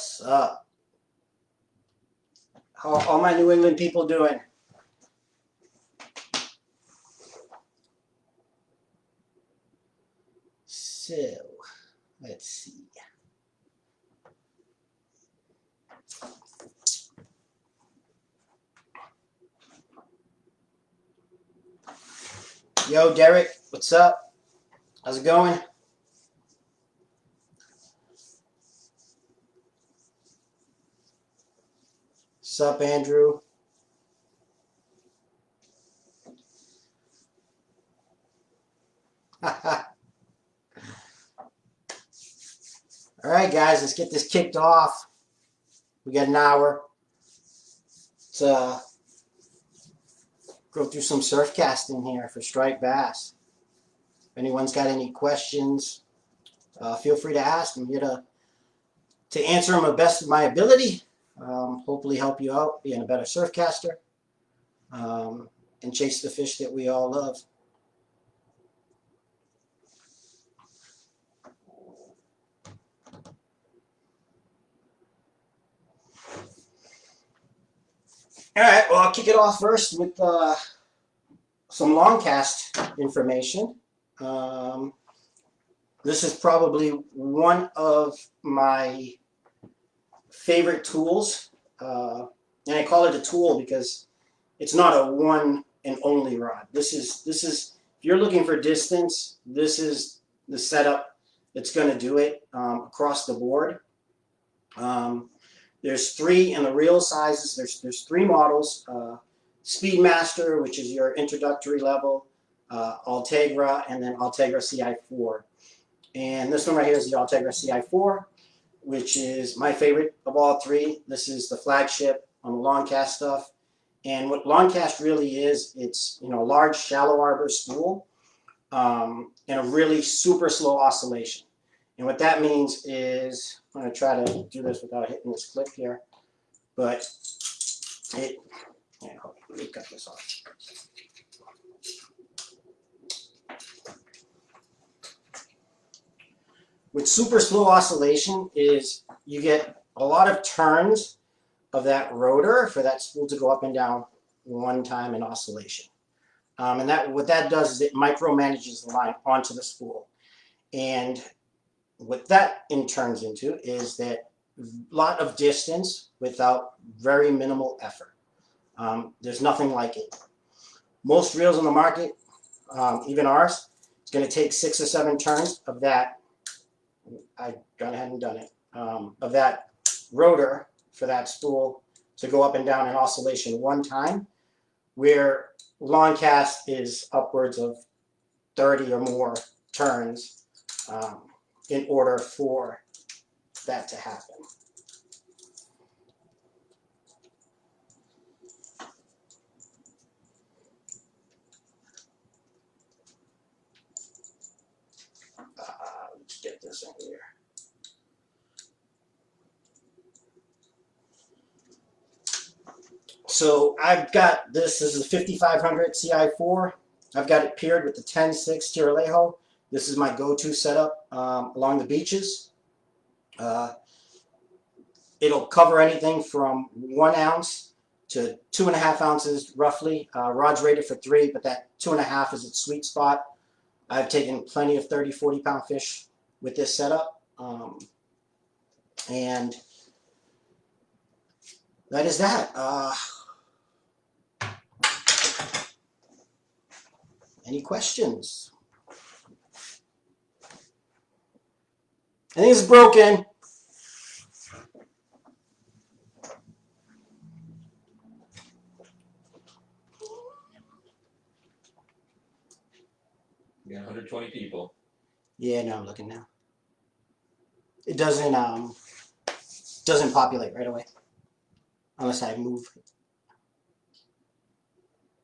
What's up? How are all my New England people doing? So, let's see. Yo, Derek, what's up? How's it going? What's up, Andrew? All right, guys, let's get this kicked off. We got an hour to go through some surf casting here for striped bass. If anyone's got any questions, feel free to ask. I'm here to answer them to the best of my ability. Hopefully help you out being a better surf caster and chase the fish that we all love. All right, well, I'll kick it off first with some long cast information. This is probably one of my favorite tools, and I call it a tool because it's not a one and only rod. This is if you're looking for distance, this is the setup that's going to do it across the board. There's three in the reel sizes. There's three models: Speedmaster, which is your introductory level, Ultegra, and then Ultegra CI4. And this one right here is the Ultegra CI4, which is my favorite of all three. This is the flagship on the long cast stuff. And what long cast really is, it's a large shallow arbor spool and a really super slow oscillation. And what that means is, I'm going to try to do this without hitting this clip here, but let me cut this off. With super slow oscillation is you get a lot of turns of that rotor for that spool to go up and down one time in oscillation. And what that does is it micromanages the line onto the spool. And what that turns into is that lot of distance without very minimal effort. There's nothing like it. Most reels on the market, even ours, it's going to take 6 or 7 turns of that. I gone ahead and done it. Of that rotor for that spool to go up and down in oscillation one time, where long cast is upwards of 30 or more turns in order for that to happen. Let's get this in here. So I've got this is a 5500 CI4. I've got it paired with the 10.6 Tiralejo. This is my go-to setup along the beaches. It'll cover anything from 1 ounce to 2.5 ounces roughly. Rod's rated for 3, but that 2.5 is its sweet spot. I've taken plenty of 30, 40 pound fish with this setup. And that is that. Any questions? I think it's broken. You got 120 people. Yeah, no, I'm looking now. It doesn't populate right away unless I move.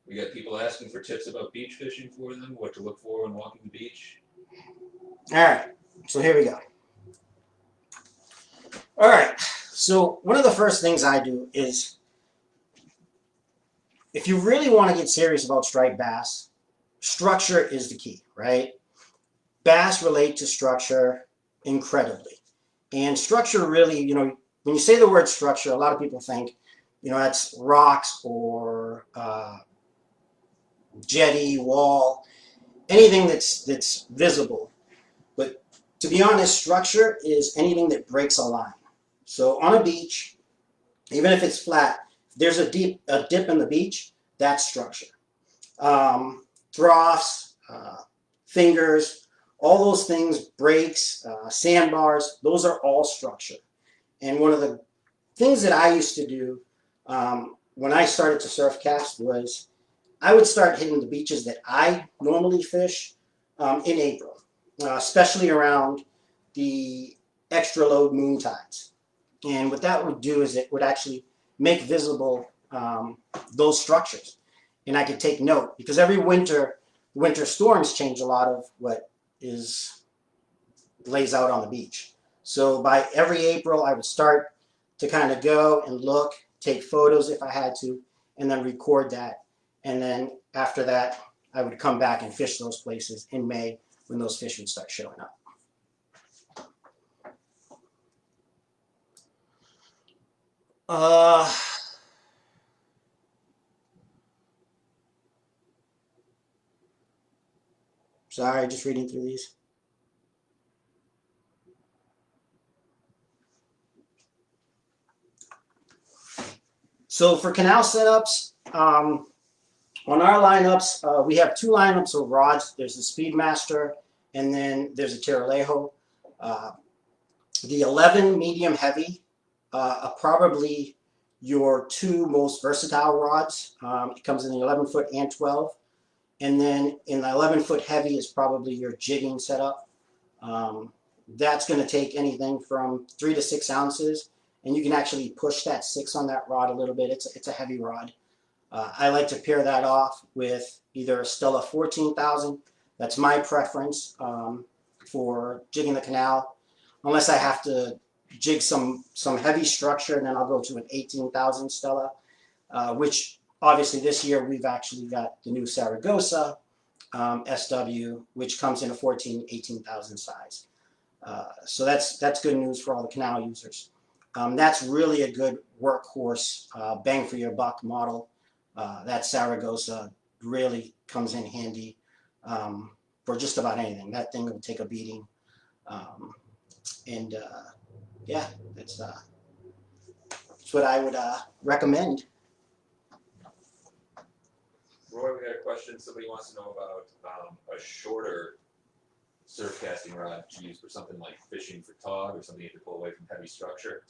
We got people asking for tips about beach fishing for them, what to look for when walking the beach. All right, so here we go. All right, so one of the first things I do is, if you really want to get serious about striped bass, structure is the key, right? Bass relate to structure incredibly. And structure really, when you say the word structure, a lot of people think, you know, that's rocks or jetty, wall, anything that's visible. But to be honest, structure is anything that breaks a line. So on a beach, even if it's flat, if there's a dip in the beach, that's structure. Troughs, fingers, all those things, breaks, sandbars, those are all structure. And one of the things that I used to do when I started to surf cast was I would start hitting the beaches that I normally fish in April, especially around the extra load moon tides. And what that would do is it would actually make visible those structures. And I could take note because every winter storms change a lot of what is lays out on the beach. So by every April, I would start to kind of go and look, take photos if I had to, and then record that. And then after that, I would come back and fish those places in May when those fish would start showing up. Sorry, just reading through these. So for canal setups, on our lineups, we have two lineups of rods. There's the Speedmaster, and then there's a Tiralejo. The 11 medium heavy are probably your two most versatile rods. It comes in the 11-foot and 12. And then in the 11-foot heavy is probably your jigging setup. That's going to take anything from 3 to 6 ounces. And you can actually push that 6 on that rod a little bit. It's a heavy rod. I like to pair that off with either a Stella 14,000. That's my preference for jigging the canal. Unless I have to jig some heavy structure, and then I'll go to an 18,000 Stella, which obviously this year we've actually got the new Saragossa SW, which comes in a 18,000 size. So that's good news for all the canal users. That's really a good workhorse, bang for your buck model. That Saragossa really comes in handy for just about anything. That thing will take a beating. Yeah, that's what I would recommend. Roy, we got a question. Somebody wants to know about a shorter surf casting rod to use for something like fishing for tog or something you have to pull away from heavy structure.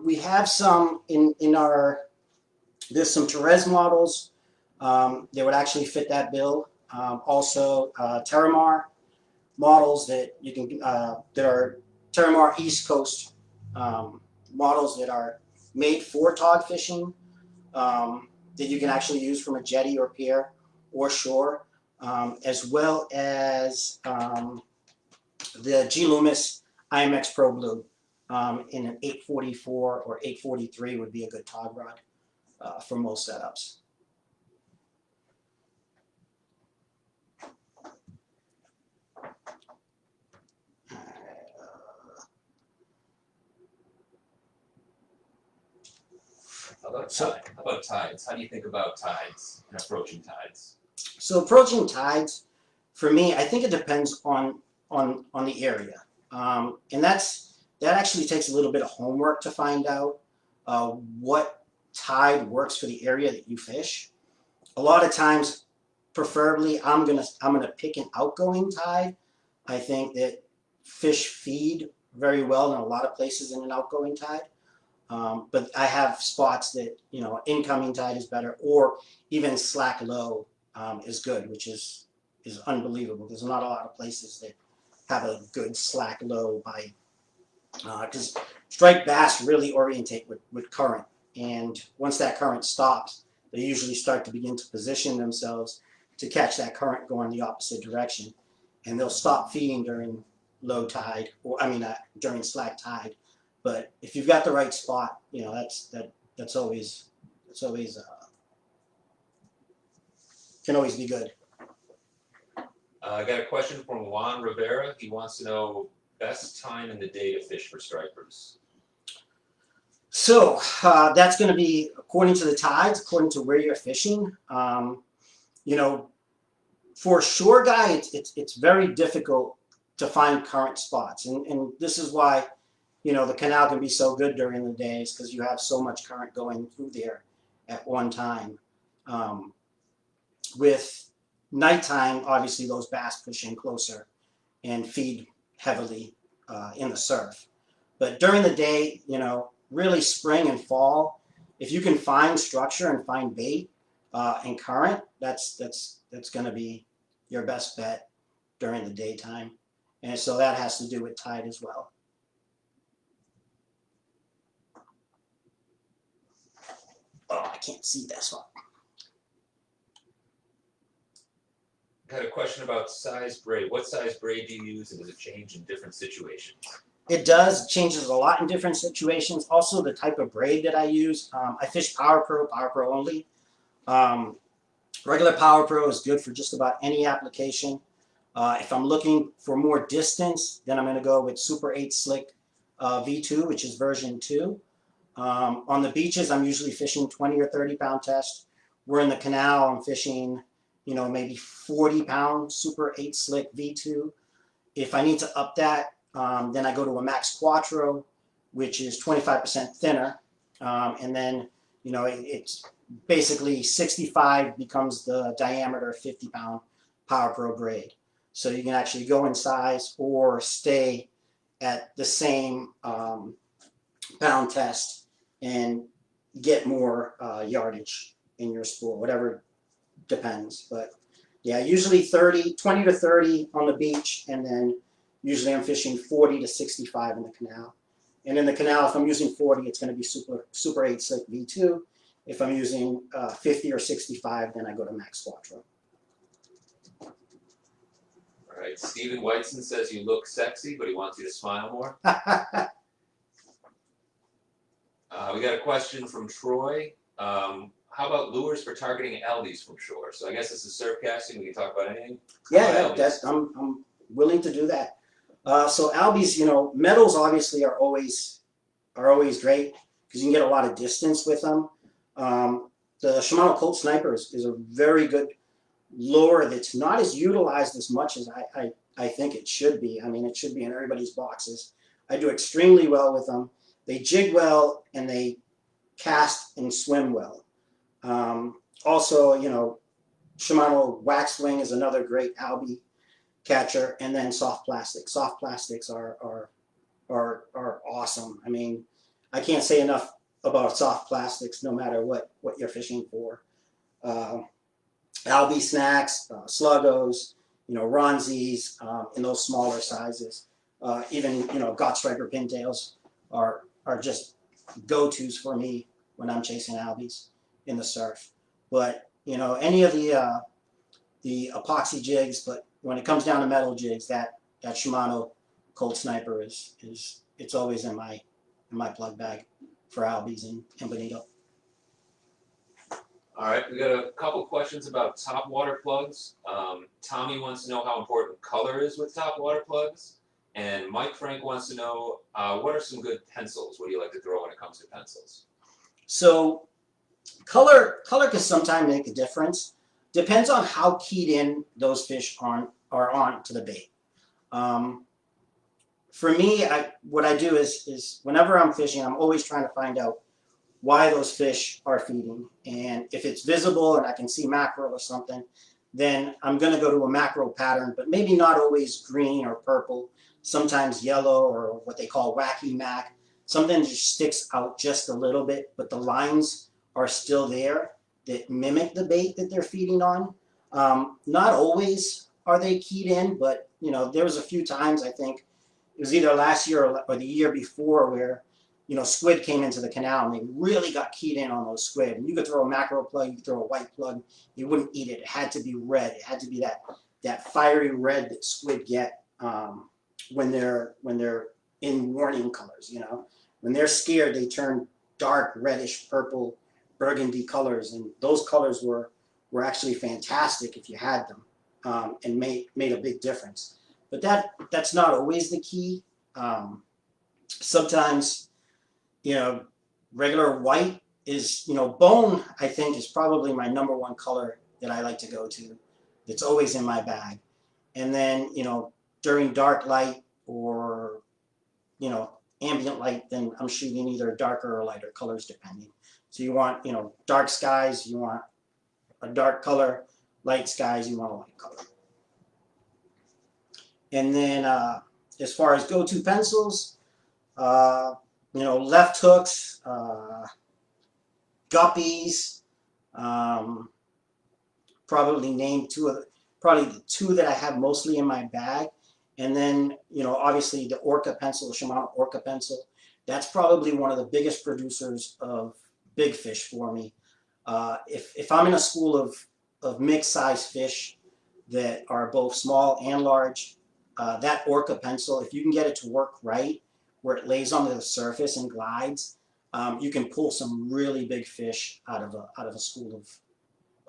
We have some in our. There's some Therese models. They would actually fit that bill. Also, Terramar models that you can that are Terramar East Coast models that are made for tog fishing that you can actually use from a jetty or pier or shore, as well as the G Loomis IMX Pro Blue in an 844 or 843 would be a good tog rod for most setups. How about tides? How do you think about tides and approaching tides? So approaching tides, for me, I think it depends on the area, and that actually takes a little bit of homework to find out what tide works for the area that you fish. A lot of times, preferably, I'm gonna pick an outgoing tide. I think that fish feed very well in a lot of places in an outgoing tide. But I have spots that, you know, incoming tide is better, or even slack low is good, which is unbelievable. There's not a lot of places that have a good slack low by, because striped bass really orientate with current. And once that current stops, they usually start to begin to position themselves to catch that current going the opposite direction. And they'll stop feeding during low tide, or during slack tide. But if you've got the right spot, you know, that's always can always be good. I got a question from Juan Rivera. He wants to know best time in the day to fish for stripers. So that's going to be according to the tides, according to where you're fishing. You know, for a shore guy, it's very difficult to find current spots, and this is why, you know, the canal can be so good during the days, because you have so much current going through there at one time. With nighttime, obviously those bass push in closer and feed heavily in the surf. But during the day, you know, really spring and fall, if you can find structure and find bait and current, that's going to be your best bet during the daytime. And so that has to do with tide as well. Oh, I can't see this one. I had a question about size braid. What size braid do you use, and does it change in different situations? It does, changes a lot in different situations. Also, the type of braid that I use. I fish Power Pro only. Regular Power Pro is good for just about any application. If I'm looking for more distance, then I'm going to go with Super 8 Slick V2, which is version 2. On the beaches, I'm usually fishing 20 or 30 pound test. We're in the canal, I'm fishing, you know, maybe 40 pound Super 8 Slick V2. If I need to up that, then I go to a Max Quattro, which is 25% thinner. And then, you know, it's basically 65 becomes the diameter 50 pound Power Pro braid. So you can actually go in size or stay at the same pound test and get more yardage in your spool, whatever depends. But yeah, usually 20 to 30 on the beach, and then usually I'm fishing 40 to 65 in the canal. And in the canal, if I'm using 40, it's going to be Super 8 Slick V2. If I'm using 50 or 65, then I go to Max Quattro. All right, Stephen Whiteson says you look sexy, but he wants you to smile more. We got a question from Troy. How about lures for targeting albies from shore? So I guess this is surf casting. We can talk about anything. Yeah, I'm willing to do that. So albies, you know, metals obviously are always great because you can get a lot of distance with them. The Shimano Colt Sniper is a very good lure that's not as utilized as much as I think it should be. I mean, it should be in everybody's boxes. I do extremely well with them. They jig well and they cast and swim well. Also, you know, Shimano Wax Wing is another great albie catcher, and then soft plastics. Soft plastics are awesome. I mean, I can't say enough about soft plastics, no matter what you're fishing for. Albie snacks, sluggos, you know, Ronzies in those smaller sizes. Even, you know, God Striper pintails are just go-tos for me when I'm chasing albies in the surf. But, you know, any of the epoxy jigs, but when it comes down to metal jigs, that Shimano Colt Sniper is it's always in my plug bag for albies and bonito. All right, we got a couple questions about top water plugs. Tommy wants to know how important color is with top water plugs. And Mike Frank wants to know, what are some good pencils? What do you like to throw when it comes to pencils? So color can sometimes make a difference. Depends on how keyed in those fish are on to the bait. For me, what I do is whenever I'm fishing, I'm always trying to find out why those fish are feeding. And if it's visible and I can see mackerel or something, then I'm going to go to a mackerel pattern, but maybe not always green or purple, sometimes yellow or what they call wacky mac. Something just sticks out just a little bit, but the lines are still there that mimic the bait that they're feeding on. Not always are they keyed in, but you know, there was a few times, I think it was either last year or the year before, where, you know, squid came into the canal and they really got keyed in on those squid. And you could throw a mackerel plug, you could throw a white plug, you wouldn't eat it. It had to be red. It had to be that fiery red that squid get when they're in warning colors. You know, when they're scared, they turn dark reddish purple, burgundy colors, and those colors were actually fantastic if you had them, and made a big difference. But that's not always the key. Sometimes, you know, Regular white is, bone, I think, is probably my number one color that I like to go to. It's always in my bag. And then, during dark light or, ambient light, then I'm shooting either darker or lighter colors depending. So you want, dark skies, you want a dark color, light skies, you want a light color. And then as far as go-to pencils, left hooks, guppies, probably name probably the two that I have mostly in my bag. And then, obviously the Orca pencil, the Shimano Orca pencil, that's probably one of the biggest producers of big fish for me. If I'm in a school of mixed size fish that are both small and large, that Orca pencil, if you can get it to work right, where it lays onto the surface and glides, you can pull some really big fish out of a school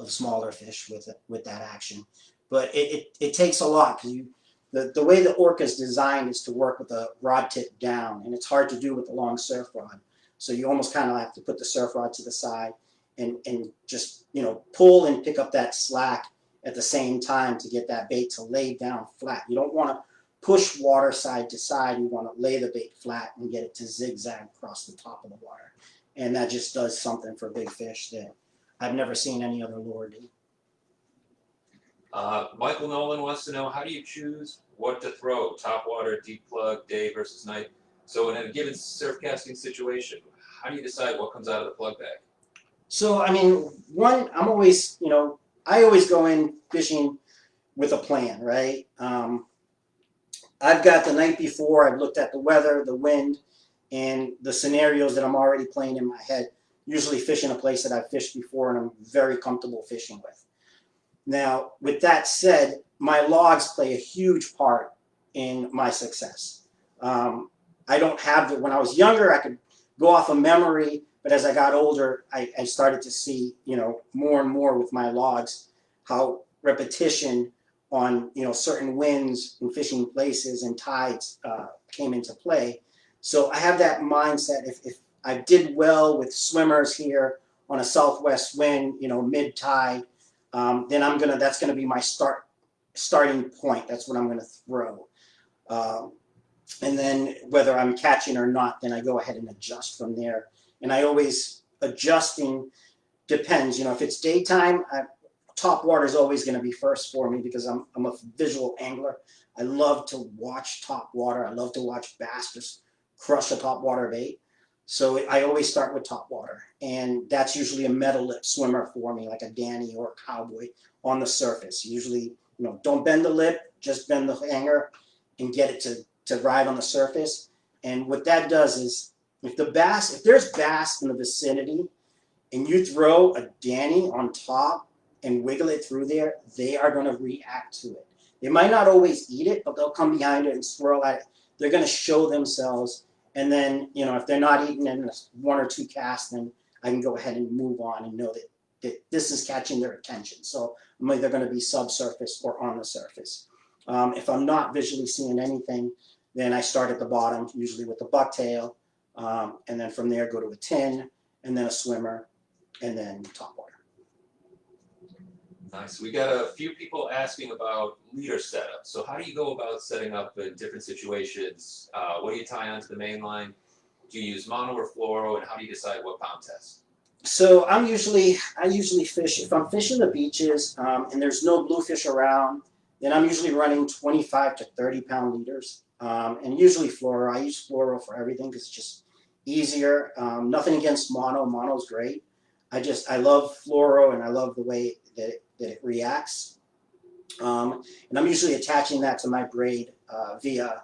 of smaller fish with that action. But it takes a lot, because the way the Orca is designed is to work with the rod tip down, and it's hard to do with the long surf rod. So you almost kind of have to put the surf rod to the side and just pull and pick up that slack at the same time to get that bait to lay down flat. You don't want to push water side to side. You want to lay the bait flat and get it to zigzag across the top of the water. And that just does something for big fish that I've never seen any other lure do. Michael Nolan wants to know, how do you choose what to throw? Top water, deep plug, day versus night. So in a given surf casting situation, how do you decide what comes out of the plug bag? So, I mean, I'm always, I always go in fishing with a plan, right? I've got the night before, I've looked at the weather, the wind, and the scenarios that I'm already playing in my head. Usually fish in a place that I've fished before and I'm very comfortable fishing with. Now, with that said, my logs play a huge part in my success. I don't have when I was younger, I could go off of memory, but as I got older, I started to see, more and more with my logs, how repetition on, certain winds and fishing places and tides came into play. So I have that mindset. If I did well with swimmers here on a southwest wind, mid tide, then that's gonna be my starting point. That's what I'm gonna throw. And then whether I'm catching or not, then I go ahead and adjust from there. And I always adjusting depends. If it's daytime, top water is always going to be first for me because I'm a visual angler. I love to watch top water. I love to watch bass just crush a top water bait. So I always start with top water, and that's usually a metal lip swimmer for me, like a Danny or a Cowboy on the surface. Usually, don't bend the lip, just bend the hanger and get it to ride on the surface. And what that does is, if there's bass in the vicinity and you throw a Danny on top and wiggle it through there, they are going to react to it. They might not always eat it, but they'll come behind it and swirl at it. They're going to show themselves. And then, if they're not eating in one or two casts, then I can go ahead and move on and know that this is catching their attention. So I'm either going to be subsurface or on the surface. If I'm not visually seeing anything, then I start at the bottom, usually with the bucktail, and then from there go to a tin, and then a swimmer, and then top water. Nice. We got a few people asking about leader setup. So how do you go about setting up in different situations? What do you tie onto the main line? Do you use mono or fluoro, and how do you decide what pound test? So I usually fish, if I'm fishing the beaches and there's no bluefish around, then I'm usually running 25 to 30 pound leaders, and usually fluoro. I use fluoro for everything because it's just easier. Nothing against mono. Mono's great. I love fluoro, and I love the way that it reacts. And I'm usually attaching that to my braid via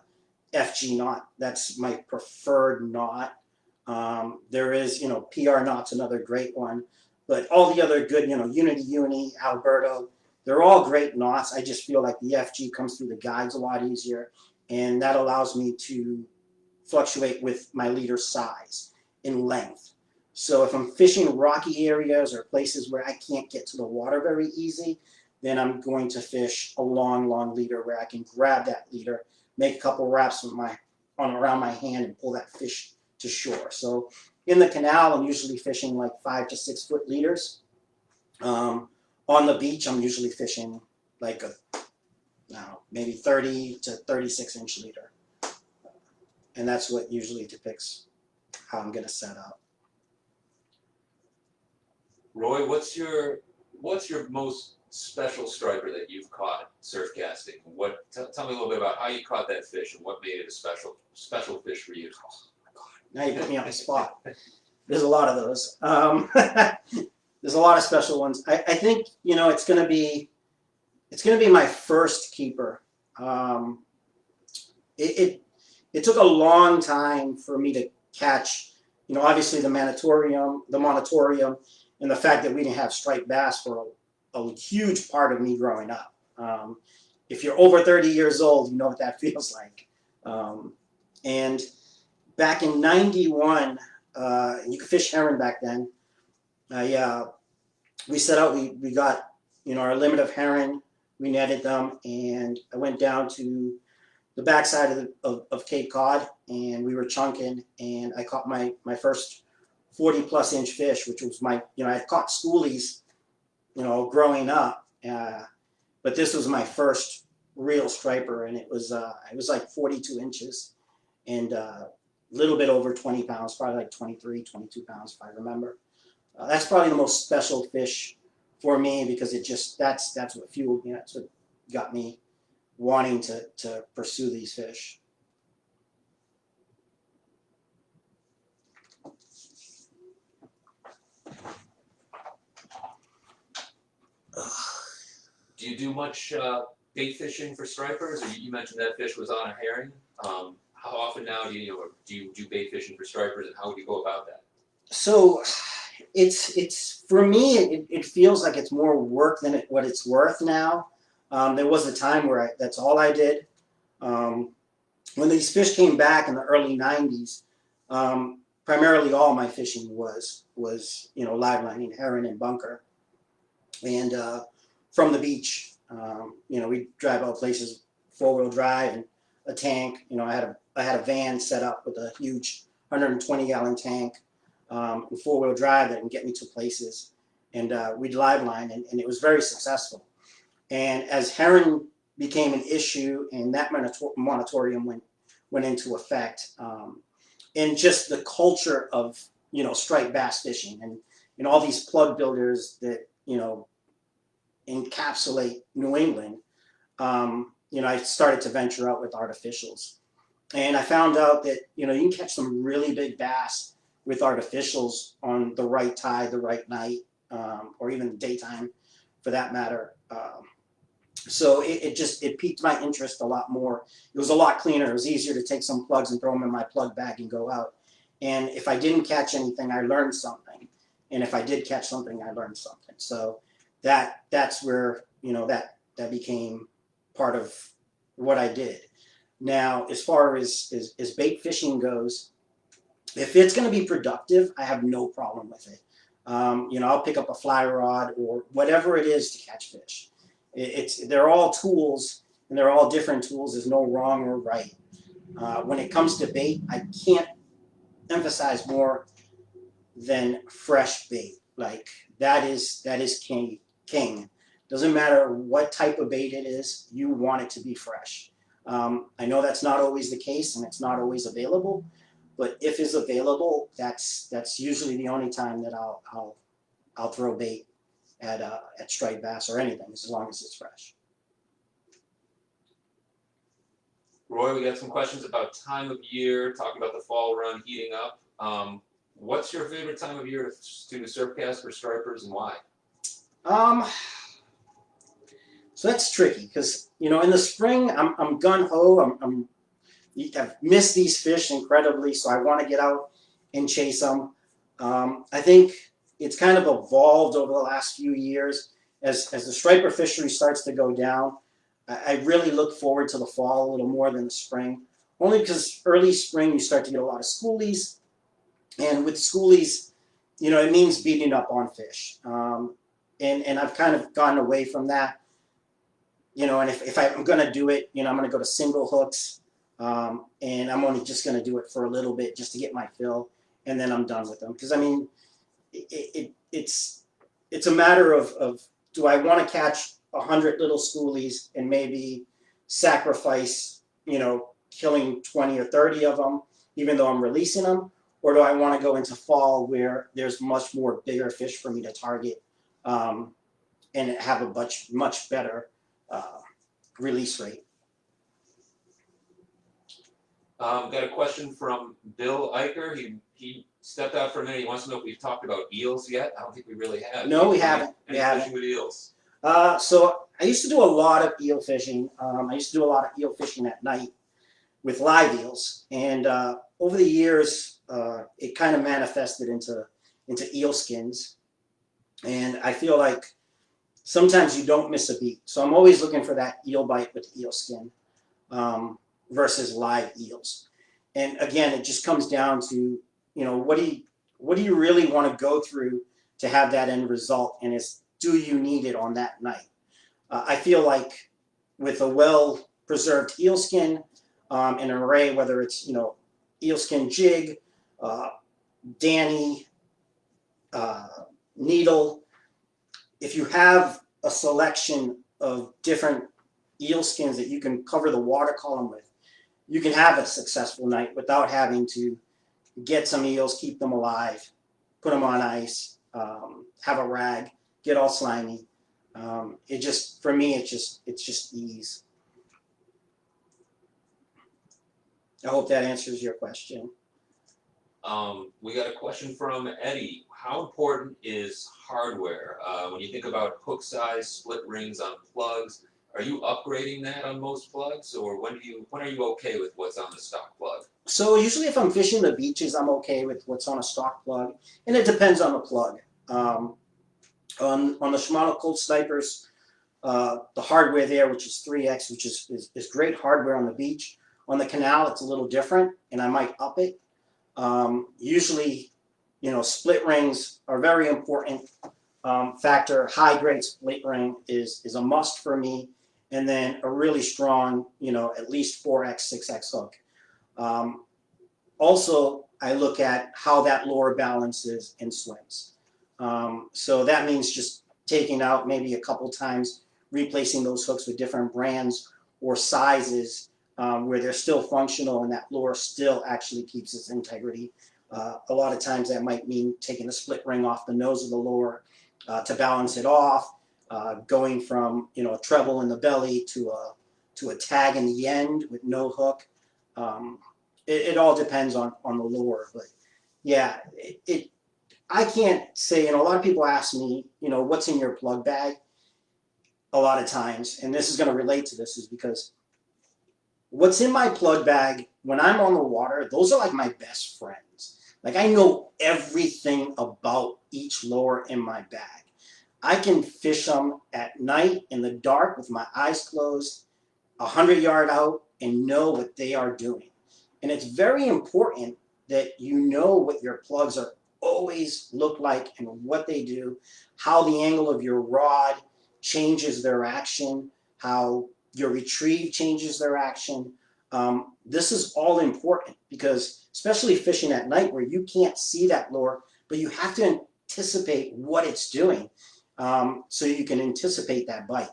FG knot. That's my preferred knot. There is, PR knot's another great one, but all the other good, Unity Uni, Alberto, they're all great knots. I just feel like the FG comes through the guides a lot easier, and that allows me to fluctuate with my leader size and length. So if I'm fishing rocky areas or places where I can't get to the water very easy, then I'm going to fish a long leader where I can grab that leader, make a couple wraps with around my hand and pull that fish to shore. So in the canal, I'm usually fishing like 5 to 6 foot leaders. On the beach, I'm usually fishing like maybe 30 to 36-inch leader. And that's what usually depicts how I'm going to set up. Roy, what's your most special striper that you've caught surf casting? Tell me a little bit about how you caught that fish and what made it a special fish for you. Oh my God! Now you put me on the spot. There's a lot of those. There's a lot of special ones. I think it's gonna be my first keeper. It took a long time for me to catch. Obviously the monatorium, and the fact that we didn't have striped bass for a huge part of me growing up. If you're over 30 years old, you know what that feels like. And back in '91, you could fish herring back then. We set out, we got our limit of herring, we netted them, and I went down to the backside of Cape Cod, and we were chunking, and I caught my first 40+ inch fish, which was I had caught schoolies, growing up, but this was my first real striper, and it was like 42 inches, and a little bit over 20 pounds, probably like 23, 22 pounds if I remember. That's probably the most special fish for me, because that's what fueled me. That's what got me wanting to pursue these fish. Do you do much bait fishing for stripers? Or you mentioned that fish was on a herring. How often now do you do bait fishing for stripers, and how would you go about that? So it's for me, it feels like it's more work than what it's worth now. There was a time where that's all I did. When these fish came back in the early '90s, primarily all my fishing was live lining, herring, and bunker. And from the beach, we drive out places 4-wheel drive and a tank. I had a van set up with a huge 120-gallon tank, and 4-wheel drive that can get me to places. And we'd live line, and it was very successful. And as herring became an issue, and that moratorium went into effect, and just the culture of striped bass fishing, and all these plug builders that encapsulate New England, I started to venture out with artificials, and I found out that you can catch some really big bass with artificials on the right tide, the right night, or even daytime, for that matter. So it piqued my interest a lot more. It was a lot cleaner. It was easier to take some plugs and throw them in my plug bag and go out. And if I didn't catch anything, I learned something. And if I did catch something, I learned something. So that's where that became part of what I did. Now, as far as bait fishing goes, if it's going to be productive, I have no problem with it. I'll pick up a fly rod or whatever it is to catch fish. They're all tools, and they're all different tools. There's no wrong or right. When it comes to bait, I can't emphasize more than fresh bait. Like that is king. Doesn't matter what type of bait it is, you want it to be fresh. I know that's not always the case, and it's not always available, but if it's available, that's usually the only time that I'll throw bait at striped bass or anything, as long as it's fresh. Roy, we got some questions about time of year, talking about the fall run heating up. What's your favorite time of year to surfcast for stripers, and why? So that's tricky, because in the spring I'm gun ho. I've missed these fish incredibly, so I want to get out and chase them. I think it's kind of evolved over the last few years as the striper fishery starts to go down. I really look forward to the fall a little more than the spring, only because early spring you start to get a lot of schoolies, and with schoolies, it means beating up on fish. And I've kind of gotten away from that. And if I'm going to do it, I'm going to go to single hooks, and I'm only just going to do it for a little bit just to get my fill, and then I'm done with them. Because I mean, it's a matter of do I want to catch 100 little schoolies and maybe sacrifice, killing 20 or 30 of them, even though I'm releasing them, or do I want to go into fall where there's much more bigger fish for me to target, and have a much better release rate? Got a question from Bill Eicher. He stepped out for a minute. He wants to know if we've talked about eels yet. I don't think we really have. No, we haven't. Any fishing with eels? So I used to do a lot of eel fishing. I used to do a lot of eel fishing at night with live eels, and over the years, it kind of manifested into eel skins, and I feel like sometimes you don't miss a beat. So I'm always looking for that eel bite with eel skin versus live eels. And again, it just comes down to, what do you really want to go through to have that end result, and do you need it on that night? I feel like with a well-preserved eel skin, an array, whether it's, eel skin jig, Danny, needle, if you have a selection of different eel skins that you can cover the water column with, you can have a successful night without having to get some eels, keep them alive, put them on ice, have a rag, get all slimy. For me, it's just ease. I hope that answers your question. We got a question from Eddie. How important is hardware? When you think about hook size, split rings on plugs, are you upgrading that on most plugs, or when are you okay with what's on the stock plug? So usually if I'm fishing the beaches, I'm okay with what's on a stock plug, and it depends on the plug. On the Shimano Cold Snipers, the hardware there, which is 3X, which is great hardware on the beach. On the canal, it's a little different, and I might up it. Usually, split rings are very important factor. High grade split ring is a must for me, and then a really strong, at least 4X, 6X hook. Also, I look at how that lure balances and swims. So that means just taking out maybe a couple times, replacing those hooks with different brands or sizes, where they're still functional and that lure still actually keeps its integrity. A lot of times that might mean taking the split ring off the nose of the lure to balance it off, going from a treble in the belly to a tag in the end with no hook. It all depends on the lure, but yeah, I can't say. A lot of people ask me, what's in your plug bag? A lot of times, and this is going to relate to this, is because what's in my plug bag when I'm on the water, those are like my best friends. Like, I know everything about each lure in my bag. I can fish them at night in the dark with my eyes closed, 100 yards out, and know what they are doing. And it's very important that you know what your plugs are always look like and what they do, how the angle of your rod changes their action, how your retrieve changes their action. This is all important because, especially fishing at night where you can't see that lure, but you have to anticipate what it's doing, so you can anticipate that bite.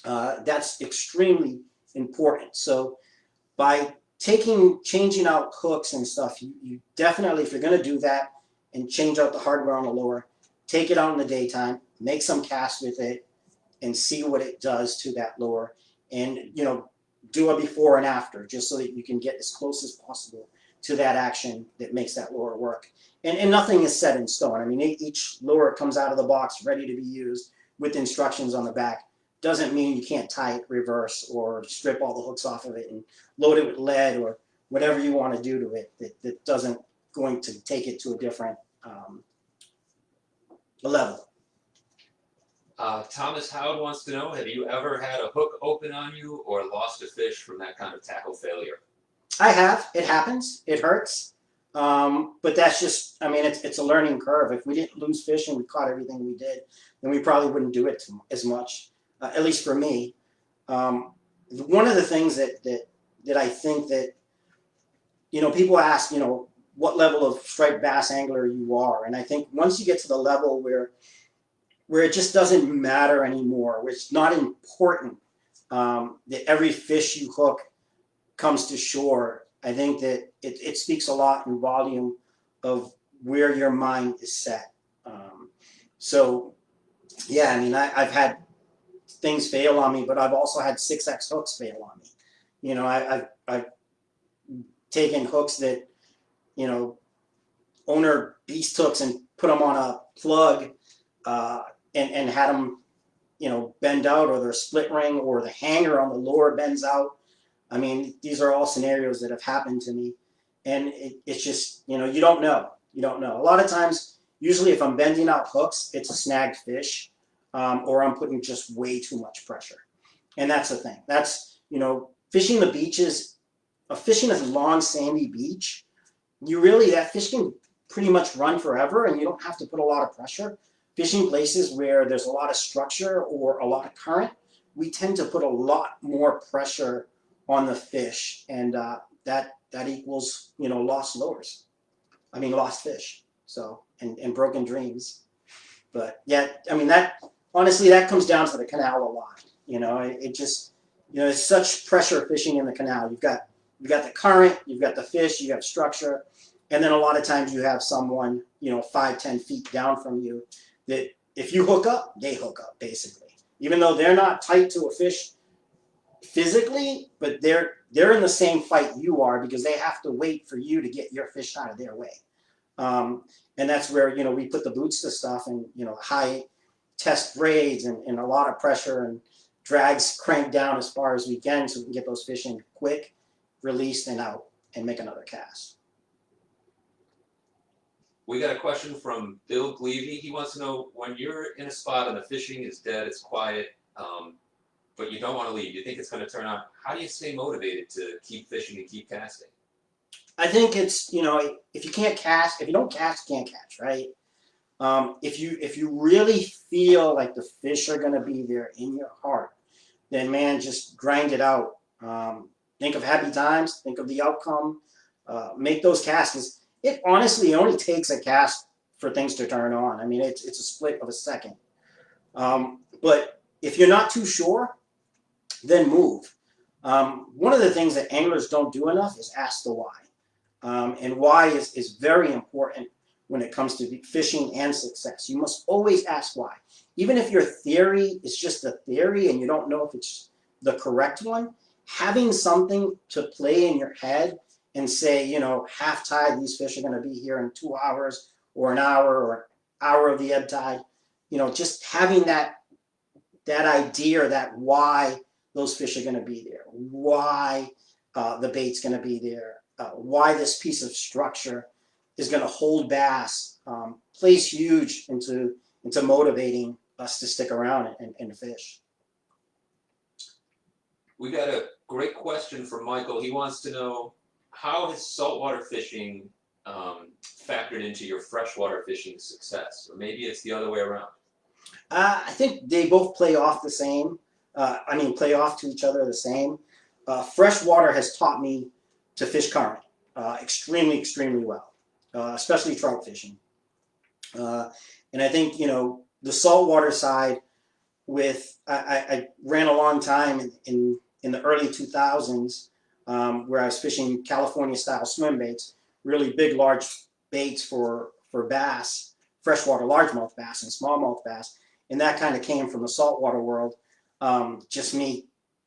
That's extremely important. So by changing out hooks and stuff, you definitely, if you're going to do that and change out the hardware on the lure, take it out in the daytime, make some casts with it, and see what it does to that lure, and do a before and after, just so that you can get as close as possible to that action that makes that lure work. And nothing is set in stone. I mean, each lure comes out of the box ready to be used with instructions on the back. Doesn't mean you can't tie it reverse or strip all the hooks off of it and load it with lead or whatever you want to do to it that doesn't going to take it to a different level. Thomas Howard wants to know, have you ever had a hook open on you or lost a fish from that kind of tackle failure? I have. It happens. It hurts. But that's just, it's a learning curve. If we didn't lose fish and we caught everything we did, then we probably wouldn't do it as much, at least for me. One of the things that I think that, people ask, what level of striped bass angler you are. And I think once you get to the level where it just doesn't matter anymore, where it's not important that every fish you hook comes to shore, I think that it speaks a lot in volume of where your mind is set. So, yeah, I mean, I've had things fail on me, but I've also had 6X hooks fail on me. You know, I've taken hooks that, you know, owner beast hooks and put them on a plug and had them, you know, bend out, or their split ring or the hanger on the lure bends out. I mean, these are all scenarios that have happened to me, and it's just, you know, you don't know. You don't know. A lot of times, usually if I'm bending out hooks, it's a snagged fish, or I'm putting just way too much pressure. And that's the thing. That's, you know, fishing the beaches, fishing a long sandy beach, that fish can pretty much run forever and you don't have to put a lot of pressure. Fishing places where there's a lot of structure or a lot of current, we tend to put a lot more pressure on the fish, and that equals, you know, lost fish. So, and broken dreams. But yeah, I mean, that honestly, that comes down to the canal a lot. You know, it just, you know, it's such pressure fishing in the canal. You've got the current, you've got the fish, you have structure, and then a lot of times you have someone, you know, 5-10 feet down from you that if you hook up, they hook up basically. Even though they're not tight to a fish physically, but they're in the same fight you are, because they have to wait for you to get your fish out of their way. And that's where, you know, we put the boots to stuff, and, you know, high test braids and a lot of pressure, and drags cranked down as far as we can so we can get those fish in quick, released, and out, and make another cast. We got a question from Bill Gleavy. He wants to know, when you're in a spot and the fishing is dead, it's quiet, but you don't want to leave, you think it's going to turn on, how do you stay motivated to keep fishing and keep casting? I think it's, you know, if you don't cast, you can't catch, right? If you really feel like the fish are going to be there in your heart, then man, just grind it out. Think of happy times, think of the outcome, make those casts. It honestly only takes a cast for things to turn on. I mean, it's a split of a second. But if you're not too sure, then move. One of the things that anglers don't do enough is ask the why. And why is very important when it comes to fishing and success. You must always ask why. Even if your theory is just a theory and you don't know if it's the correct one, having something to play in your head and say, you know, half tide, these fish are going to be here in 2 hours or an hour or an hour of the ebb tide, you know, just having that idea, that why those fish are going to be there, why the bait's going to be there, why this piece of structure is going to hold bass, plays huge into motivating us to stick around and fish. We got a great question from Michael. He wants to know, how has saltwater fishing factored into your freshwater fishing success? Or maybe it's the other way around. I think they both play off the same. Play off to each other the same. Freshwater has taught me to fish current extremely, extremely well, especially trout fishing. And I think, you know, the saltwater side, I ran a long time in the early 2000s where I was fishing California style swim baits, really big, large baits for bass, freshwater largemouth bass and smallmouth bass. And that kind of came from the saltwater world. Just me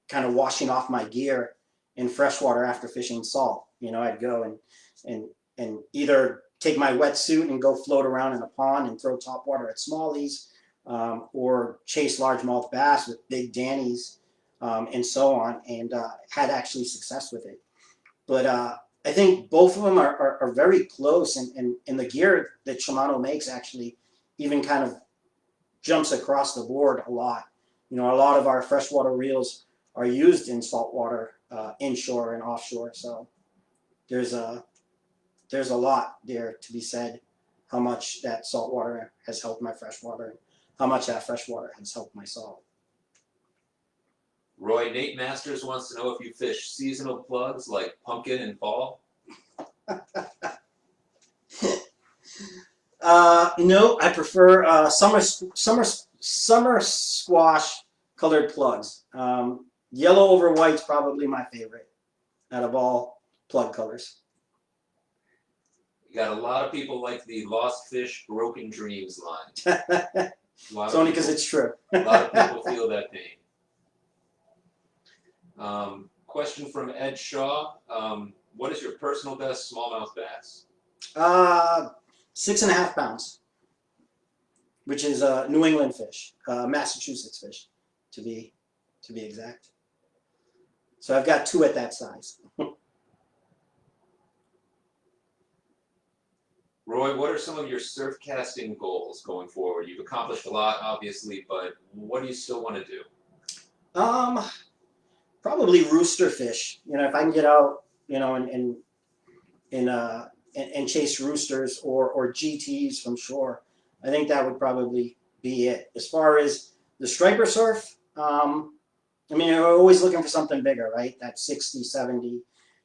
kind of washing off my gear in freshwater after fishing salt. You know, I'd go and either take my wetsuit and go float around in a pond and throw topwater at smallies, or chase largemouth bass with big Dannies, and so on, and had actually success with it. But I think both of them are very close, and the gear that Shimano makes actually even kind of jumps across the board a lot. You know, a lot of our freshwater reels are used in saltwater, inshore and offshore. So there's a lot there to be said, how much that saltwater has helped my freshwater, and how much that freshwater has helped my salt. Roy, Nate Masters wants to know if you fish seasonal plugs like pumpkin and fall. No, I prefer summer squash colored plugs. Yellow over white's probably my favorite out of all plug colors. You got a lot of people like the Lost Fish, Broken Dreams line. It's only because it's true. A lot of people feel that pain. Question from Ed Shaw. What is your personal best smallmouth bass? 6.5 pounds, which is a New England fish, Massachusetts fish, to be exact. So I've got 2 at that size. Roy, what are some of your surf casting goals going forward? You've accomplished a lot, obviously, but what do you still want to do? Probably rooster fish. You know, if I can get out, you know, and chase roosters or GTs from shore, I think that would probably be it. As far as the striper surf, I mean, you're always looking for something bigger, right? That 60, 70,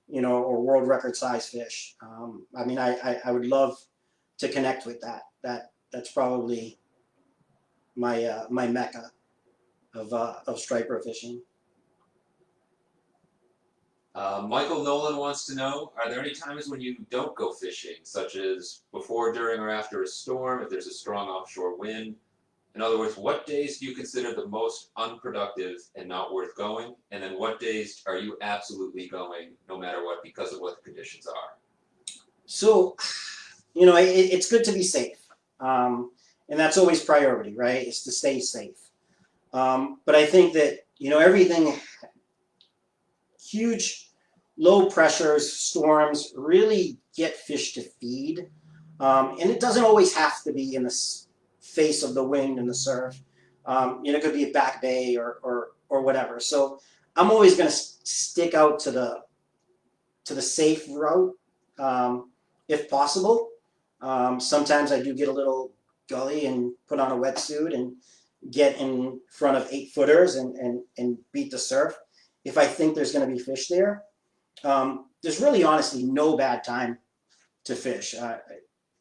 you know, or world record size fish. I mean, I would love to connect with that. That's probably my my mecca of striper fishing. Michael Nolan wants to know, are there any times when you don't go fishing, such as before, during, or after a storm, if there's a strong offshore wind? In other words, what days do you consider the most unproductive and not worth going? And then what days are you absolutely going, no matter what, because of what the conditions are? So, you know, it's good to be safe. And that's always priority, right? Is to stay safe. But I think that, you know, everything, huge low pressures, storms really get fish to feed. And it doesn't always have to be in the face of the wind and the surf. You know, it could be a back bay or whatever. So I'm always going to stick out to the safe route, if possible. Sometimes I do get a little gully and put on a wetsuit and get in front of 8-footers and beat the surf. If I think there's going to be fish there, there's really honestly no bad time to fish.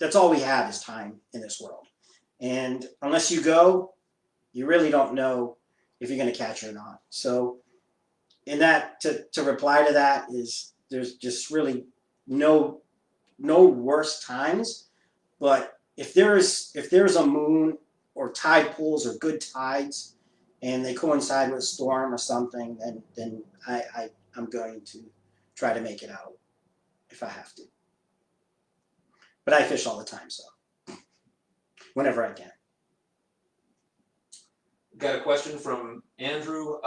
That's all we have is time in this world. And unless you go, you really don't know if you're going to catch or not. So in that, to reply to that is there's just really no worse times. But if there's a moon or tide pools or good tides and they coincide with a storm or something, then I'm going to try to make it out if I have to. But I fish all the time, so whenever I can. Got a question from Andrew.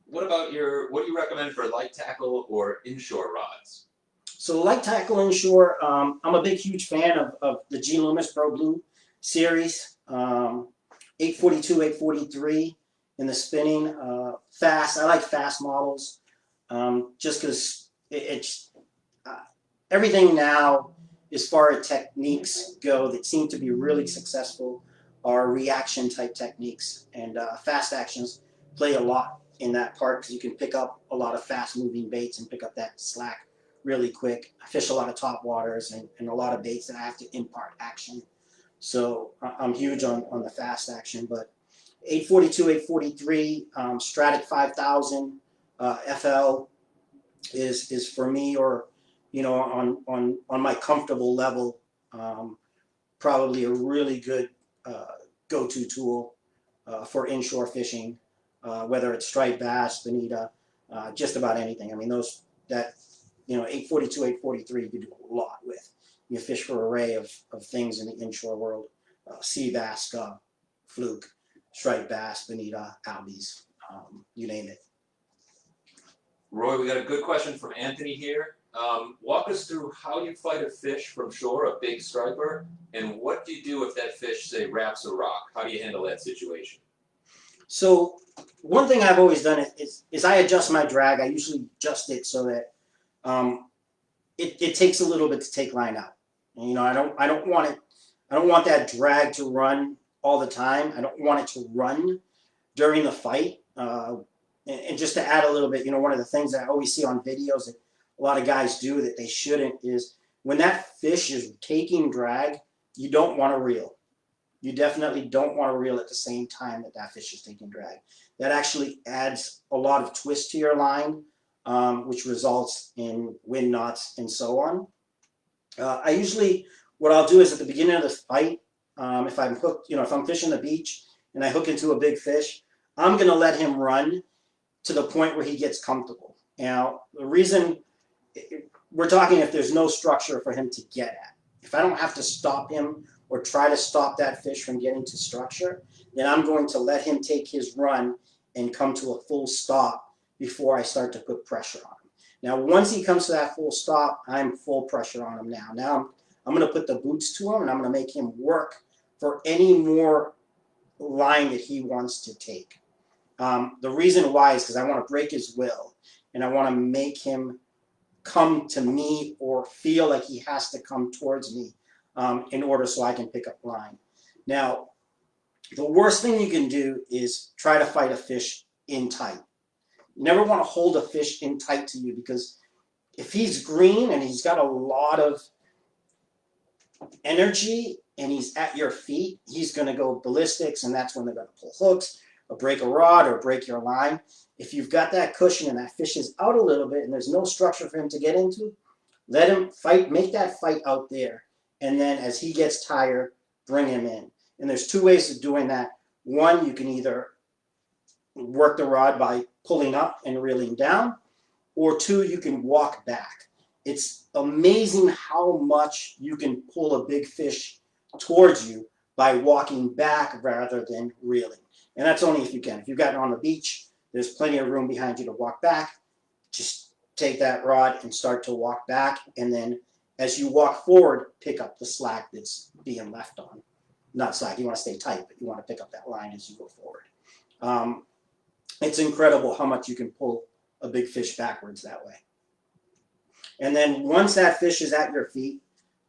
What do you recommend for light tackle or inshore rods? So light tackle inshore, I'm a huge fan of the G Loomis Pro Blue series, 842, 843 in the spinning, fast. I like fast models, just because it's everything now as far as techniques go that seem to be really successful are reaction type techniques, and fast actions play a lot in that part because you can pick up a lot of fast moving baits and pick up that slack really quick. I fish a lot of top waters and a lot of baits that I have to impart action. So I'm huge on the fast action, but 842, 843, Stratic 5000, FL is for me, or you know, on my comfortable level, probably a really good go-to tool for inshore fishing, whether it's striped bass, bonita, just about anything. I mean, you know, 842, 843, you can do a lot with. You fish for an array of things in the inshore world: sea bass, scub, fluke, striped bass, bonita, albies, you name it. Roy, we got a good question from Anthony here. Walk us through how you fight a fish from shore, a big striper, and what do you do if that fish, say, wraps a rock? How do you handle that situation? So one thing I've always done is I adjust my drag. I usually adjust it so that it takes a little bit to take line out. And, you know, I don't want that drag to run all the time. I don't want it to run during the fight. And just to add a little bit, you know, one of the things that I always see on videos that a lot of guys do that they shouldn't is when that fish is taking drag, you don't want to reel. You definitely don't want to reel at the same time that that fish is taking drag. That actually adds a lot of twist to your line, which results in wind knots and so on. I usually, what I'll do is at the beginning of the fight, if I'm hooked, if I'm fishing the beach and I hook into a big fish, I'm going to let him run to the point where he gets comfortable. Now, the reason we're talking if there's no structure for him to get at. If I don't have to stop him or try to stop that fish from getting to structure, then I'm going to let him take his run and come to a full stop before I start to put pressure on him. Now, once he comes to that full stop, I'm full pressure on him now. Now I'm going to put the boots to him, and I'm going to make him work for any more line that he wants to take. The reason why is because I want to break his will, and I want to make him come to me or feel like he has to come towards me in order so I can pick up line. Now, the worst thing you can do is try to fight a fish in tight. You never want to hold a fish in tight to you, because if he's green and he's got a lot of energy and he's at your feet, he's going to go ballistics, and that's when they're going to pull hooks or break a rod or break your line. If you've got that cushion and that fish is out a little bit and there's no structure for him to get into, let him fight, make that fight out there. And then as he gets tired, bring him in. And there's two ways of doing that. One, you can either work the rod by pulling up and reeling down, or two, you can walk back. It's amazing how much you can pull a big fish towards you by walking back rather than reeling. And that's only if you can. If you've got it on the beach, there's plenty of room behind you to walk back. Just take that rod and start to walk back. And then as you walk forward, pick up the slack that's being left on. Not slack, you want to stay tight, but you want to pick up that line as you go forward. It's incredible how much you can pull a big fish backwards that way. And then once that fish is at your feet,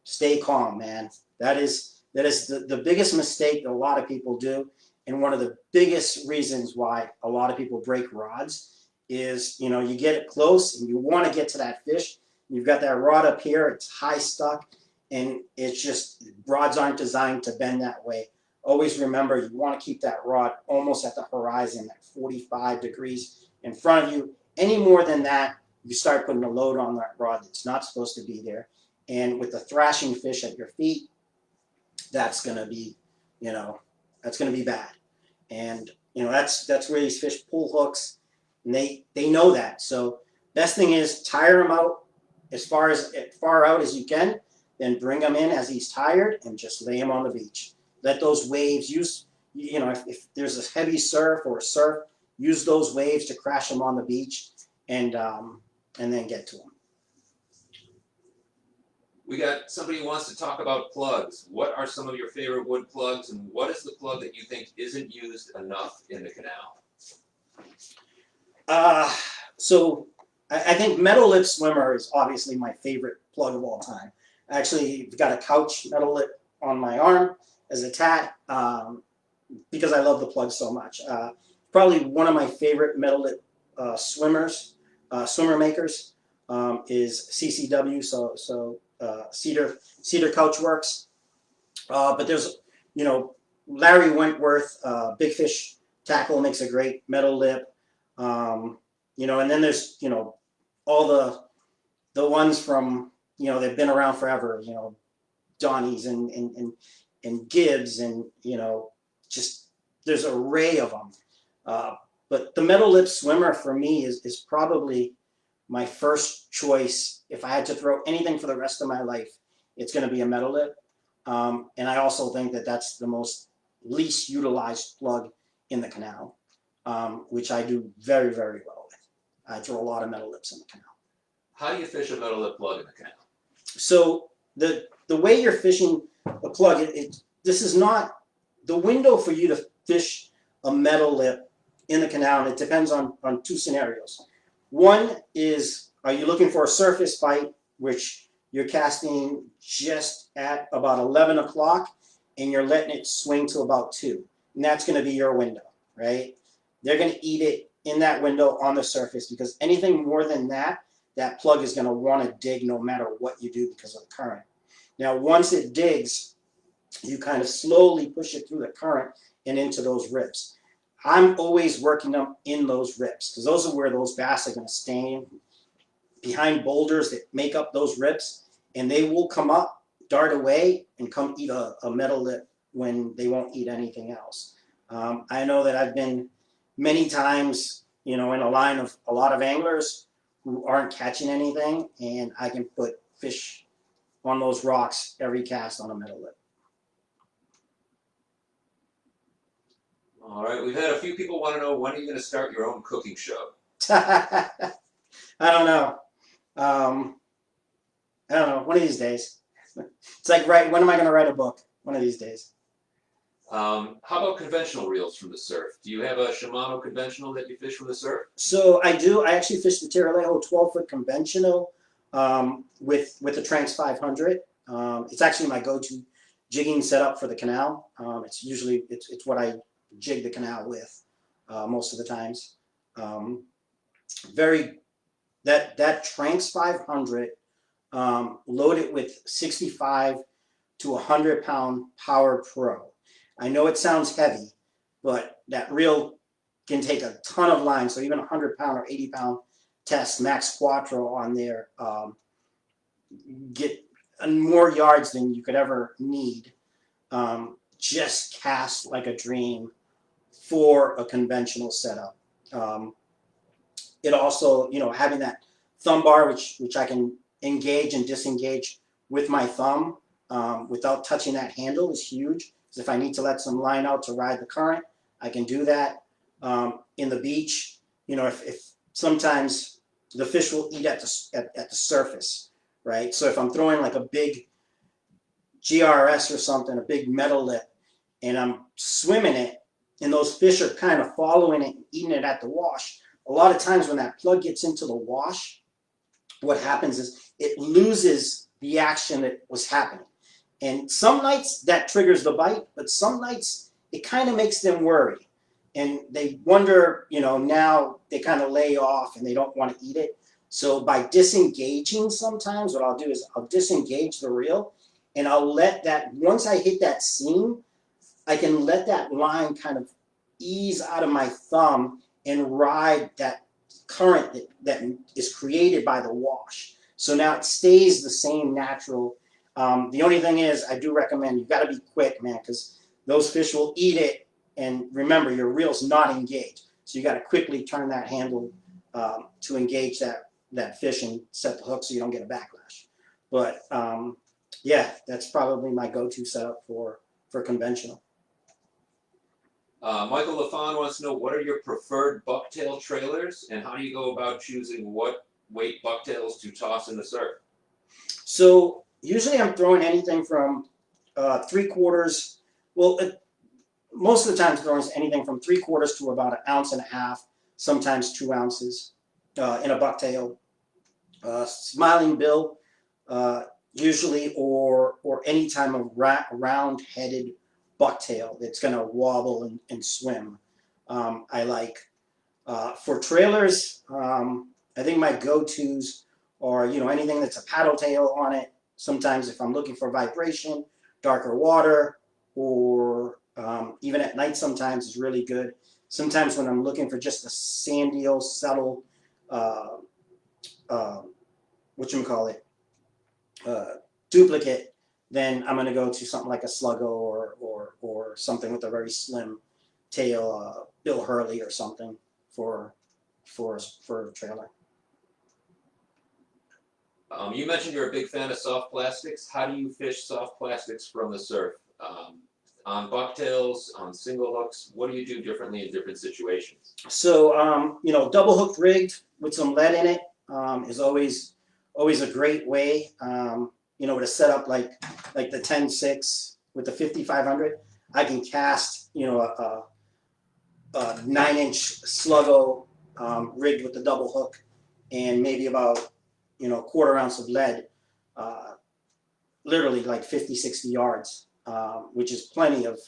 stay calm, man. That is the biggest mistake that a lot of people do. And one of the biggest reasons why a lot of people break rods is, you get it close and you want to get to that fish. You've got that rod up here, it's high stuck, and it's just, rods aren't designed to bend that way. Always remember, you want to keep that rod almost at the horizon, at 45 degrees in front of you. Any more than that, you start putting a load on that rod that's not supposed to be there. And with the thrashing fish at your feet, that's going to be, that's going to be bad. And, that's where these fish pull hooks, and they know that. So best thing is tire him out as far out as you can, then bring him in as he's tired and just lay him on the beach. Let those waves if there's a heavy surf or a surf, use those waves to crash him on the beach and then get to him. We got somebody who wants to talk about plugs. What are some of your favorite wood plugs, and what is the plug that you think isn't used enough in the canal? So I think metal lip swimmer is obviously my favorite plug of all time. I actually got a couch metal lip on my arm as a tat because I love the plug so much. Probably one of my favorite metal lip swimmer makers is CCW. So Cedar Couch Works. But there's Larry Wentworth, Big Fish Tackle makes a great metal lip. And then there's all the ones from they've been around forever. Donnie's and Gibbs and just there's an array of them. But the metal lip swimmer for me is probably my first choice. If I had to throw anything for the rest of my life, it's going to be a metal lip. And I also think that that's the most least utilized plug in the canal, which I do very, very well with. I throw a lot of metal lips in the canal. How do you fish a metal lip plug in the canal? So the way you're fishing a plug, this is not the window for you to fish a metal lip in the canal. And it depends on two scenarios. One is, are you looking for a surface fight, which you're casting just at about 11 o'clock and you're letting it swing to about 2. And that's going to be your window, right? They're going to eat it in that window on the surface, because anything more than that, that plug is going to want to dig no matter what you do because of the current. Now, once it digs, you kind of slowly push it through the current and into those ribs. I'm always working them in those ribs because those are where those bass are going to stand behind boulders that make up those ribs, and they will come up, dart away, and come eat a metal lip when they won't eat anything else. I know that I've been many times, in a line of a lot of anglers who aren't catching anything, and I can put fish on those rocks every cast on a metal lip. All right, we've had a few people want to know, when are you going to start your own cooking show? I don't know. I don't know. One of these days. It's like, when am I going to write a book? One of these days. How about conventional reels from the surf? Do you have a Shimano conventional that you fish from the surf? So I do. I actually fish the Tiralejo 12-foot conventional with the Tranx 500. It's actually my go-to jigging setup for the canal. It's usually it's what I jig the canal with most of the times. That Tranx 500 loaded with 65 to 100 pound Power Pro. I know it sounds heavy, but that reel can take a ton of line. So even 100 pound or 80 pound test max quattro on there, get more yards than you could ever need. Just cast like a dream for a conventional setup. It also, having that thumb bar, which I can engage and disengage with my thumb without touching that handle, is huge. Because if I need to let some line out to ride the current, I can do that. In the beach, if sometimes the fish will eat at the surface, right? So if I'm throwing like a big GRS or something, a big metal lip, and I'm swimming it, and those fish are kind of following it and eating it at the wash, a lot of times when that plug gets into the wash, what happens is it loses the action that was happening. And some nights that triggers the bite, but some nights it kind of makes them worry. And they wonder, now they kind of lay off and they don't want to eat it. So by disengaging sometimes, what I'll do is I'll disengage the reel and I'll let that, once I hit that seam, I can let that line kind of ease out of my thumb and ride that current that is created by the wash. So now it stays the same natural. The only thing is, I do recommend you got to be quick, man, because those fish will eat it. And remember, your reel's not engaged, so you got to quickly turn that handle to engage that fish and set the hook so you don't get a backlash. But yeah, that's probably my go-to setup for conventional. Michael LaFawn wants to know, what are your preferred bucktail trailers, and how do you go about choosing what weight bucktails to toss in the surf? So usually I'm throwing anything from 3/4. Well, most of the time throwing anything from 3/4 to about 1.5 ounces, sometimes 2 ounces in a bucktail. Smiling bill, usually, or any time of round-headed bucktail that's going to wobble and swim. I like. For trailers, I think my go-tos are, anything that's a paddle tail on it. Sometimes if I'm looking for vibration, darker water, or even at night sometimes is really good. Sometimes when I'm looking for just a sandy old subtle, duplicate, then I'm going to go to something like a Sluggo or something with a very slim tail, Bill Hurley or something for a trailer. You mentioned you're a big fan of soft plastics. How do you fish soft plastics from the surf? On bucktails, on single hooks, what do you do differently in different situations? So, double hooked rigged with some lead in it is always a great way. To set up like the 10-6 with the 5500, I can cast, a 9-inch Sluggo rigged with the double hook and maybe about, 1/4 ounce of lead, literally like 50, 60 yards, which is plenty of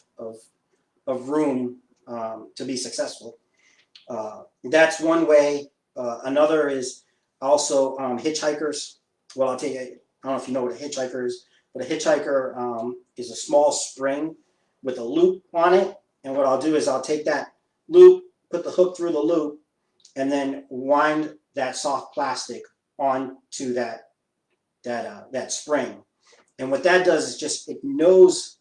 room to be successful. That's one way. Another is also Hitchhikers. Well, I'll tell you, I don't know if you know what a Hitchhiker is, but a hitchhiker is a small spring with a loop on it. And what I'll do is I'll take that loop, put the hook through the loop, and then wind that soft plastic onto that spring. And what that does is just it nose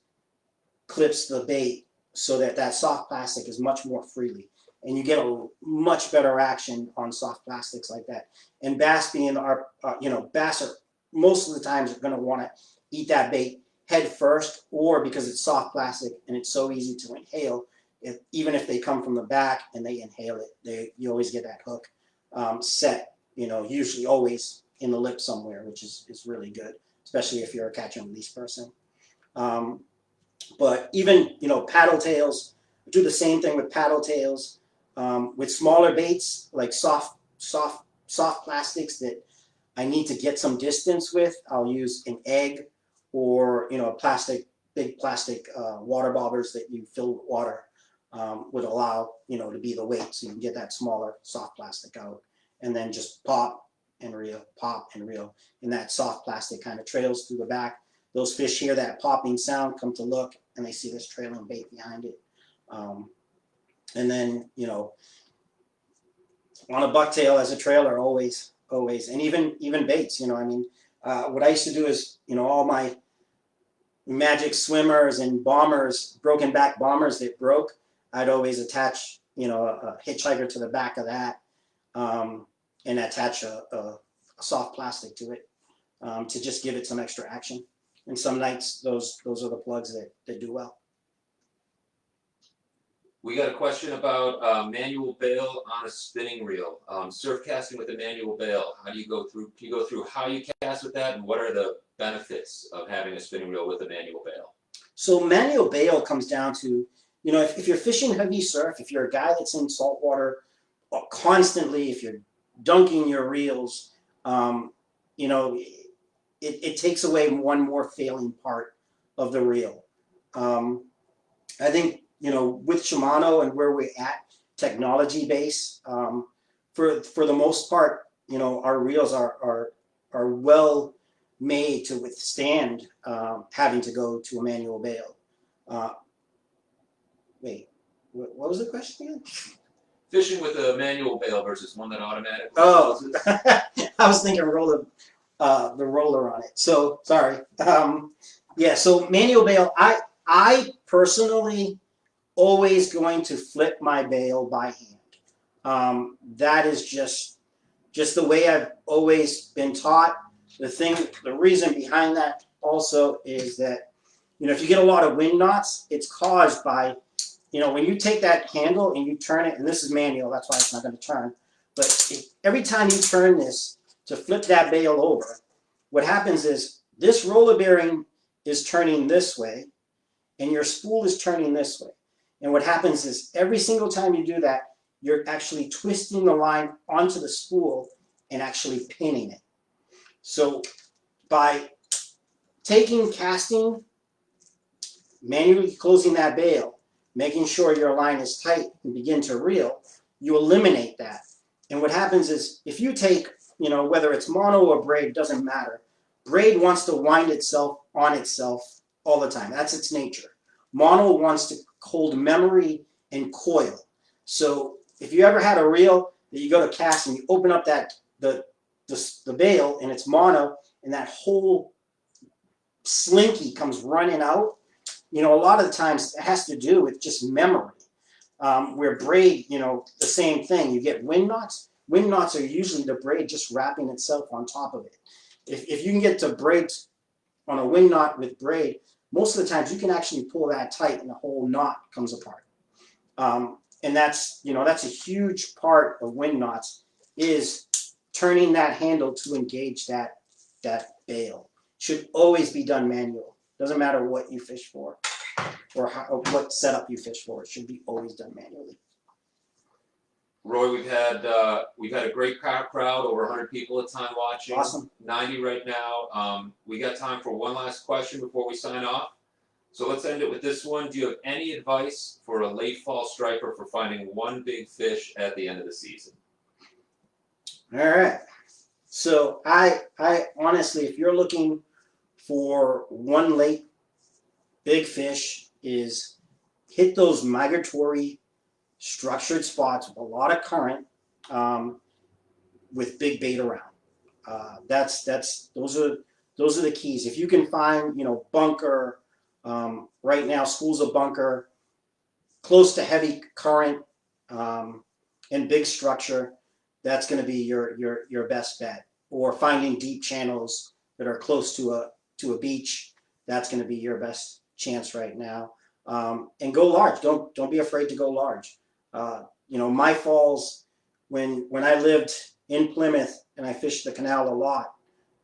clips the bait so that that soft plastic is much more freely, and you get a much better action on soft plastics like that. And bass being our, bass are most of the times going to want to eat that bait head first, or because it's soft plastic and it's so easy to inhale. Even if they come from the back and they inhale it, you always get that hook set. Usually always in the lip somewhere, which is really good, especially if you're a catch and release person. But even paddle tails, do the same thing with paddle tails. With smaller baits like soft plastics that I need to get some distance with, I'll use an egg or big plastic water bobbers that you fill with water would allow to be the weight, so you can get that smaller soft plastic out, and then just pop and reel, and that soft plastic kind of trails through the back. Those fish hear that popping sound, come to look, and they see this trailing bait behind it. And then, on a bucktail as a trailer, always, and even baits, what I used to do is, all my magic swimmers and bombers, broken back bombers that broke, I'd always attach, a hitchhiker to the back of that, and attach a soft plastic to it, to just give it some extra action. And some nights, those are the plugs that do well. We got a question about manual bail on a spinning reel. Surf casting with a manual bail. How do you go through? Can you go through how you cast with that, and what are the benefits of having a spinning reel with a manual bail? So manual bail comes down to, if you're fishing heavy surf, if you're a guy that's in saltwater constantly, if you're dunking your reels, it takes away one more failing part of the reel. I think, with Shimano and where we're at, technology base, for the most part, our reels are well made to withstand having to go to a manual bail. Wait, what was the question again? Fishing with a manual bail versus one that automatically. Oh, I was thinking the roller on it. So sorry. Yeah. So manual bail. I personally always going to flip my bail by hand. That is just the way I've always been taught. The reason behind that also is that if you get a lot of wind knots, it's caused by when you take that handle and you turn it, and this is manual, that's why it's not going to turn. But every time you turn this to flip that bail over, what happens is this roller bearing is turning this way, and your spool is turning this way. And what happens is every single time you do that, you're actually twisting the line onto the spool and actually pinning it. So by casting, manually closing that bail, making sure your line is tight and begin to reel, you eliminate that. And what happens is if you take, whether it's mono or braid, doesn't matter. Braid wants to wind itself on itself all the time. That's its nature. Mono wants to hold memory and coil. So if you ever had a reel that you go to cast and you open up the bail and it's mono and that whole slinky comes running out, a lot of the times it has to do with just memory. Where braid, the same thing. You get wind knots. Wind knots are usually the braid just wrapping itself on top of it. If you can get to braid on a wind knot with braid, most of the times you can actually pull that tight and the whole knot comes apart. And that's a huge part of wind knots, is turning that handle to engage that bail. Should always be done manual. Doesn't matter what you fish for or what setup you fish for. It should be always done manually. Roy, we've had a great crowd, over 100 people at time watching. Awesome. 90 right now. We got time for one last question before we sign off. So let's end it with this one. Do you have any advice for a late fall striper for finding one big fish at the end of the season? All right. So I honestly, if you're looking for one lake big fish is hit those migratory structured spots with a lot of current, with big bait around. Those are the keys. If you can find, you know, bunker, right now schools of bunker close to heavy current, and big structure, that's going to be your best bet. Or finding deep channels that are close to a beach, that's going to be your best chance right now. And go large. Don't be afraid to go large. You know, my falls, when I lived in Plymouth and I fished the canal a lot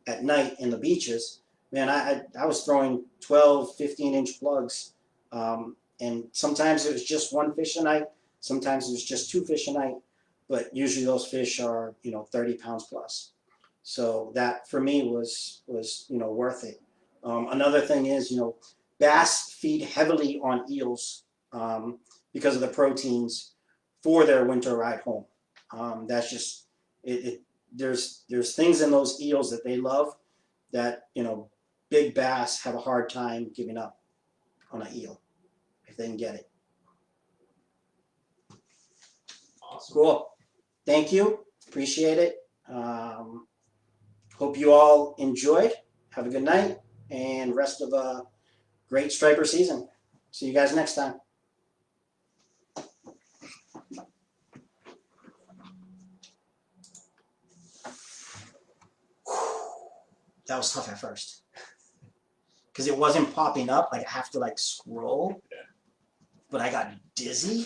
at night in the beaches, man, I was throwing 12, 15-inch plugs. And sometimes it was just one fish a night. Sometimes it was just two fish a night. But usually those fish are, you know, 30 pounds plus. So that for me was you know, worth it. Another thing is, you know, bass feed heavily on eels, because of the proteins for their winter ride home. That's just it. There's things in those eels that they love that, you know, big bass have a hard time giving up on an eel if they can get it. Awesome. Cool. Thank you. Appreciate it. Hope you all enjoyed. Have a good night and rest of a great striper season. See you guys next time. That was tough at first because it wasn't popping up. Like I have to like scroll, Yeah. but I got dizzy.